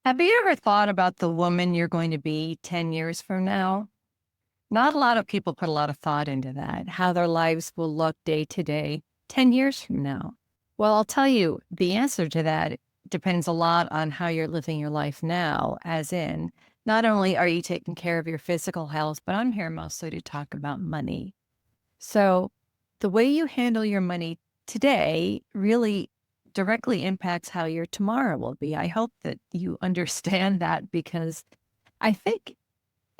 Have you ever thought about the woman you're going to be 10 years from now? Not a lot of people put a lot of thought into that, how their lives will look day to day 10 years from now. Well, I'll tell you, the answer to that depends a lot on how you're living your life now, as in, not only are you taking care of your physical health, but I'm here mostly to talk about money. So, the way you handle your money today really directly impacts how your tomorrow will be. I hope that you understand that because I think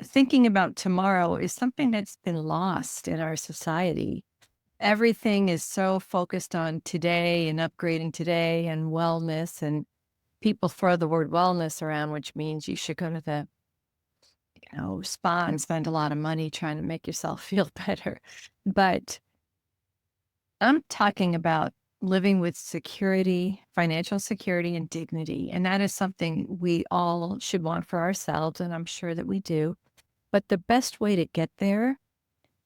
thinking about tomorrow is something that's been lost in our society. Everything is so focused on today and upgrading today and wellness, and people throw the word wellness around, which means you should go to the spa and spend a lot of money trying to make yourself feel better. But I'm talking about living with security, financial security, and dignity. And that is something we all should want for ourselves. And I'm sure that we do. But the best way to get there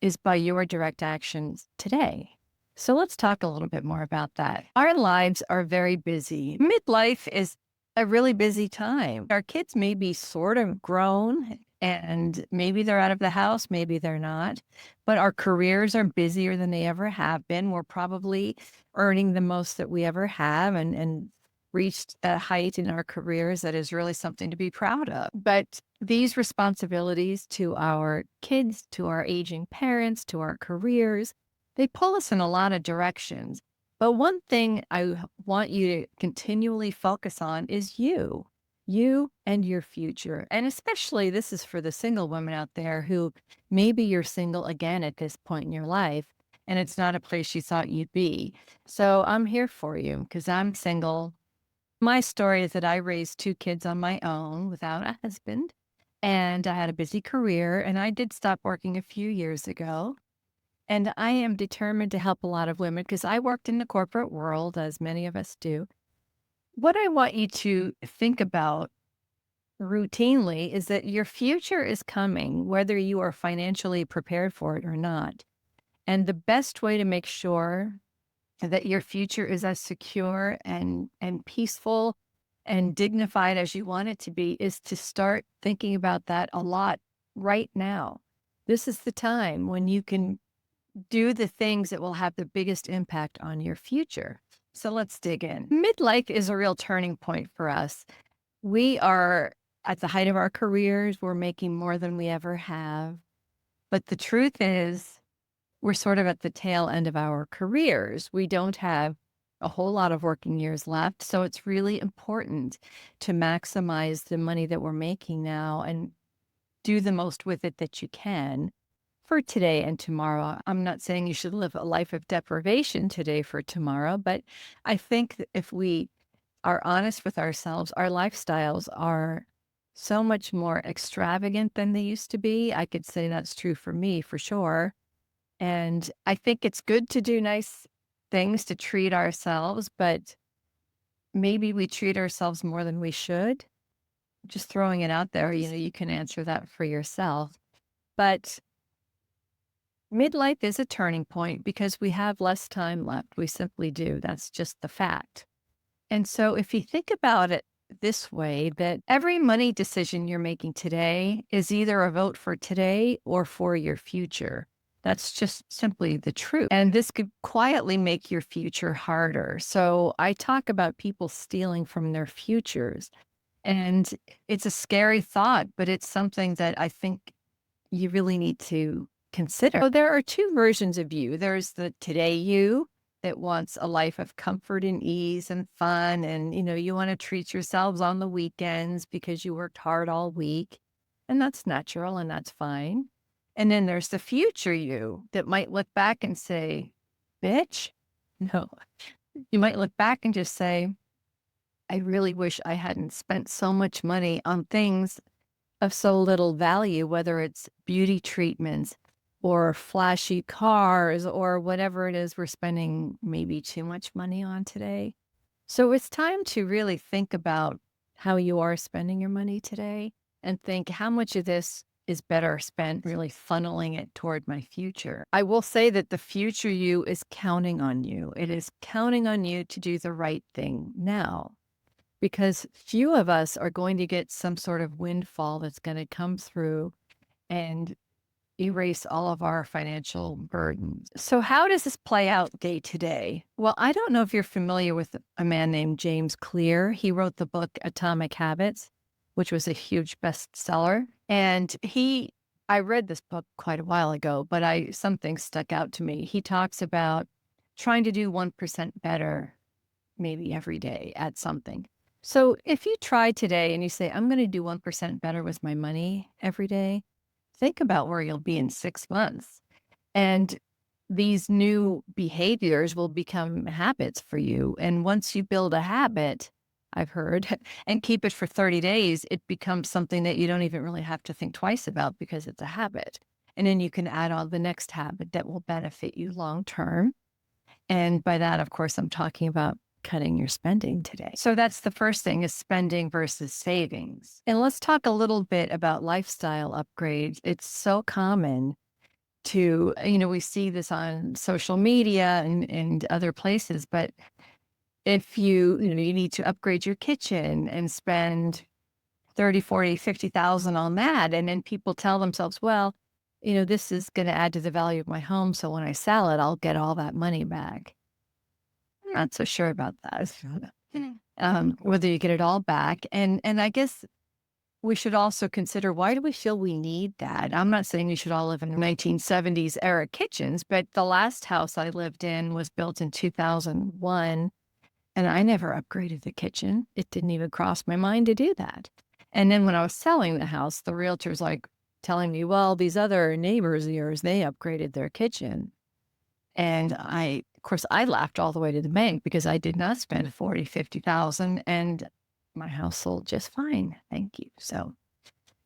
is by your direct actions today. So let's talk a little bit more about that. Our lives are very busy. Midlife is a really busy time. Our kids may be sort of grown and maybe they're out of the house, maybe they're not, but our careers are busier than they ever have been. We're probably earning the most that we ever have and reached a height in our careers that is really something to be proud of. But these responsibilities to our kids, to our aging parents, to our careers, they pull us in a lot of directions. But one thing I want you to continually focus on is you and your future. And especially this is for the single women out there who maybe you're single again at this point in your life and it's not a place you thought you'd be. So I'm here for you because I'm single. My story is that I raised two kids on my own without a husband, and I had a busy career, and I did stop working a few years ago. And I am determined to help a lot of women because I worked in the corporate world, as many of us do. What I want you to think about routinely is that your future is coming, whether you are financially prepared for it or not. And the best way to make sure that your future is as secure and peaceful and dignified as you want it to be is to start thinking about that a lot right now. This is the time when you can do the things that will have the biggest impact on your future. So let's dig in. Midlife is a real turning point for us. We are at the height of our careers. We're making more than we ever have. But the truth is, we're sort of at the tail end of our careers. We don't have a whole lot of working years left. So it's really important to maximize the money that we're making now and do the most with it that you can for today and tomorrow. I'm not saying you should live a life of deprivation today for tomorrow, but I think that if we are honest with ourselves, our lifestyles are so much more extravagant than they used to be. I could say that's true for me for sure. And I think it's good to do nice things to treat ourselves, but maybe we treat ourselves more than we should. Just throwing it out there, you can answer that for yourself. But midlife is a turning point because we have less time left. We simply do. That's just the fact. And so if you think about it this way, that every money decision you're making today is either a vote for today or for your future. That's just simply the truth. And this could quietly make your future harder. So I talk about people stealing from their futures. And it's a scary thought, but it's something that I think you really need to consider. So there are two versions of you. There's the today you that wants a life of comfort and ease and fun. And, you want to treat yourselves on the weekends because you worked hard all week. And that's natural and that's fine. And then there's the future you that might look back and say, bitch, no. You might look back and just say, I really wish I hadn't spent so much money on things of so little value, whether it's beauty treatments or flashy cars or whatever it is we're spending maybe too much money on today. So it's time to really think about how you are spending your money today and think how much of this is better spent really funneling it toward my future. I will say that the future you is counting on you. It is counting on you to do the right thing now. because few of us are going to get some sort of windfall that's going to come through and erase all of our financial burdens. So, how does this play out day to day? Well, I don't know if you're familiar with a man named James Clear. He wrote the book Atomic Habits, which was a huge bestseller. And I read this book quite a while ago, but something stuck out to me. He talks about trying to do 1% better maybe every day at something. So if you try today and you say, I'm going to do 1% better with my money every day, think about where you'll be in 6 months. And these new behaviors will become habits for you. And once you build a habit, I've heard, and keep it for 30 days, it becomes something that you don't even really have to think twice about because it's a habit. And then you can add on the next habit that will benefit you long term. And by that, of course, I'm talking about cutting your spending today. So that's the first thing is spending versus savings. And let's talk a little bit about lifestyle upgrades. It's so common we see this on social media and other places, but if you need to upgrade your kitchen and spend 30, 40, 50,000 on that. And then people tell themselves, well, this is going to add to the value of my home. So when I sell it, I'll get all that money back. I'm not so sure about that. Whether you get it all back. And I guess we should also consider, why do we feel we need that? I'm not saying we should all live in 1970s era kitchens, but the last house I lived in was built in 2001, and I never upgraded the kitchen. It didn't even cross my mind to do that. And then when I was selling the house, the realtor's like telling me, well, these other neighbors of yours, they upgraded their kitchen. And of course, I laughed all the way to the bank because I did not spend 40, 50,000 and my house sold just fine. Thank you. So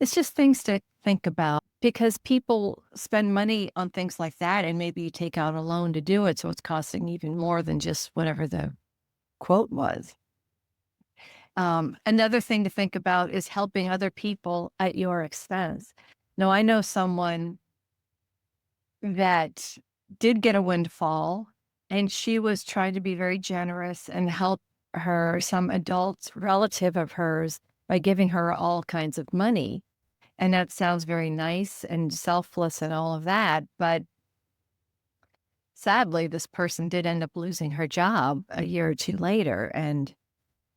it's just things to think about because people spend money on things like that. And maybe you take out a loan to do it. So it's costing even more than just whatever the quote was. Another thing to think about is helping other people at your expense. Now, I know someone that did get a windfall, and she was trying to be very generous and help some adult relative of hers by giving her all kinds of money. And that sounds very nice and selfless and all of that. But sadly, this person did end up losing her job a year or two later. And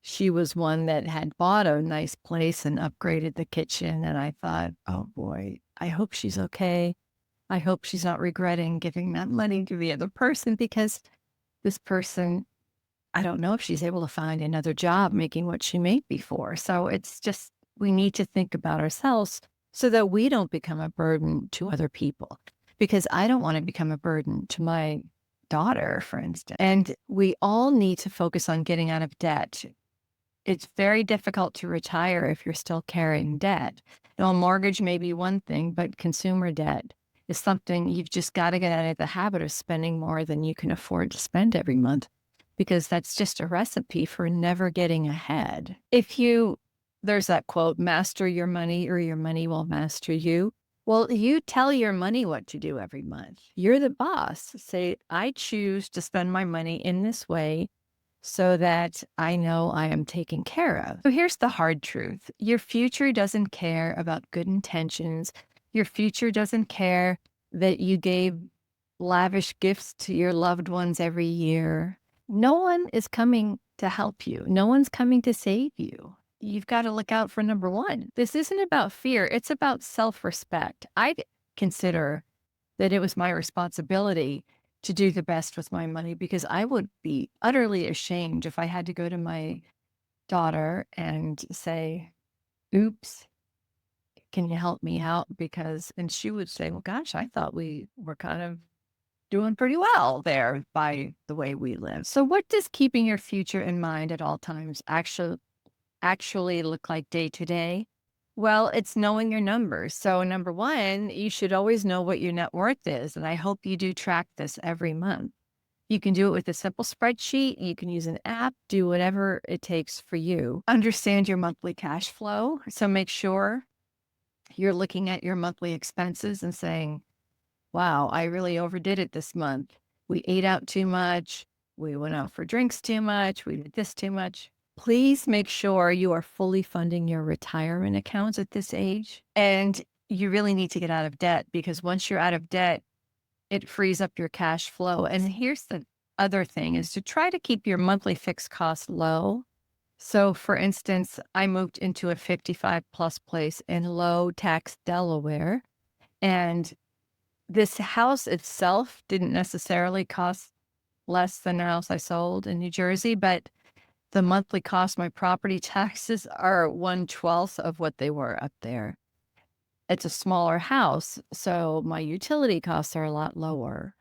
she was one that had bought a nice place and upgraded the kitchen. And I thought, oh boy, I hope she's okay. I hope she's not regretting giving that money to the other person because this person, I don't know if she's able to find another job making what she made before. So it's just, we need to think about ourselves so that we don't become a burden to other people, because I don't want to become a burden to my daughter, for instance. And we all need to focus on getting out of debt. It's very difficult to retire if you're still carrying debt. Now, a mortgage may be one thing, but consumer debt is something you've just got to get out of the habit of spending more than you can afford to spend every month, because that's just a recipe for never getting ahead. There's that quote, master your money or your money will master you. Well, you tell your money what to do every month. You're the boss. Say, I choose to spend my money in this way so that I know I am taken care of. So here's the hard truth. Your future doesn't care about good intentions. Your future doesn't care that you gave lavish gifts to your loved ones every year. No one is coming to help you. No one's coming to save you. You've got to look out for number one. This isn't about fear. It's about self-respect. I consider that it was my responsibility to do the best with my money, because I would be utterly ashamed if I had to go to my daughter and say, oops, can you help me out? And she would say, well, gosh, I thought we were kind of doing pretty well there by the way we live. So what does keeping your future in mind at all times actually look like day to day? Well, it's knowing your numbers. So number one, you should always know what your net worth is. And I hope you do track this every month. You can do it with a simple spreadsheet. You can use an app, do whatever it takes for you. Understand your monthly cash flow. So make sure you're looking at your monthly expenses and saying, wow, I really overdid it this month. We ate out too much. We went out for drinks too much. We did this too much. Please make sure you are fully funding your retirement accounts at this age. And you really need to get out of debt, because once you're out of debt, it frees up your cash flow. And here's the other thing, is to try to keep your monthly fixed costs low. So for instance, I moved into a 55 plus place in low tax Delaware, and this house itself didn't necessarily cost less than the house I sold in New Jersey, but the monthly cost, my property taxes are 1/12 of what they were up there. It's a smaller house, so my utility costs are a lot lower.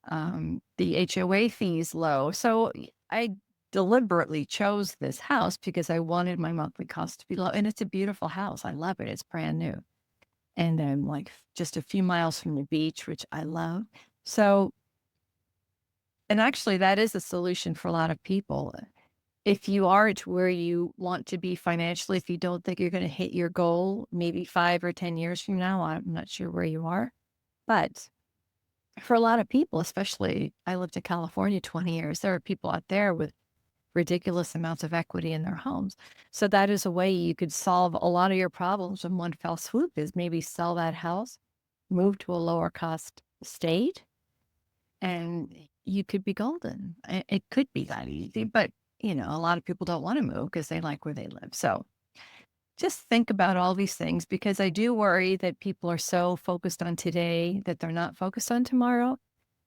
The HOA fees low. So I deliberately chose this house because I wanted my monthly cost to be low. And it's a beautiful house. I love it. It's brand new. And I'm like just a few miles from the beach, which I love. So, and actually, that is a solution for a lot of people. If you aren't where you want to be financially, if you don't think you're going to hit your goal, maybe 5 or 10 years from now, I'm not sure where you are. But for a lot of people, especially I lived in California 20 years, there are people out there with ridiculous amounts of equity in their homes. So that is a way you could solve a lot of your problems in one fell swoop, is maybe sell that house, move to a lower cost state, and you could be golden. It could be that easy, but a lot of people don't want to move because they like where they live. So just think about all these things, because I do worry that people are so focused on today that they're not focused on tomorrow.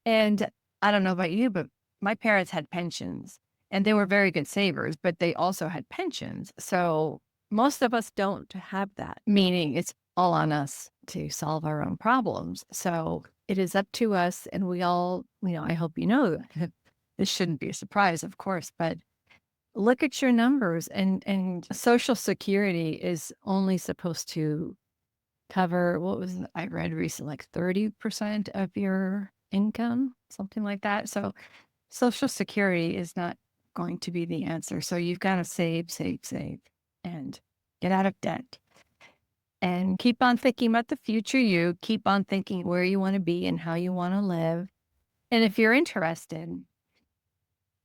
And I don't know about you, but my parents had pensions and they were very good savers, but they also had pensions. So most of us don't have that, meaning it's all on us to solve our own problems. So it is up to us. And we all, I hope this shouldn't be a surprise, of course, but look at your numbers, and Social Security is only supposed to cover, I read recently, like 30% of your income, something like that. So Social Security is not going to be the answer. So you've got to save, save, save, and get out of debt. And keep on thinking about the future you. Keep on thinking where you want to be and how you want to live. And if you're interested,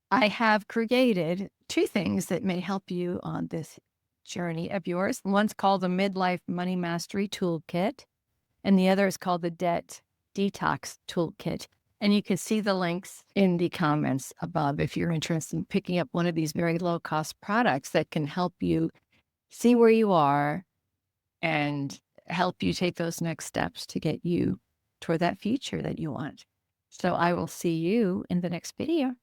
I have created two things that may help you on this journey of yours. One's called the Midlife Money Mastery Toolkit, and the other is called the Debt Detox Toolkit. And you can see the links in the comments above if you're interested in picking up one of these very low cost products that can help you see where you are and help you take those next steps to get you toward that future that you want. So I will see you in the next video.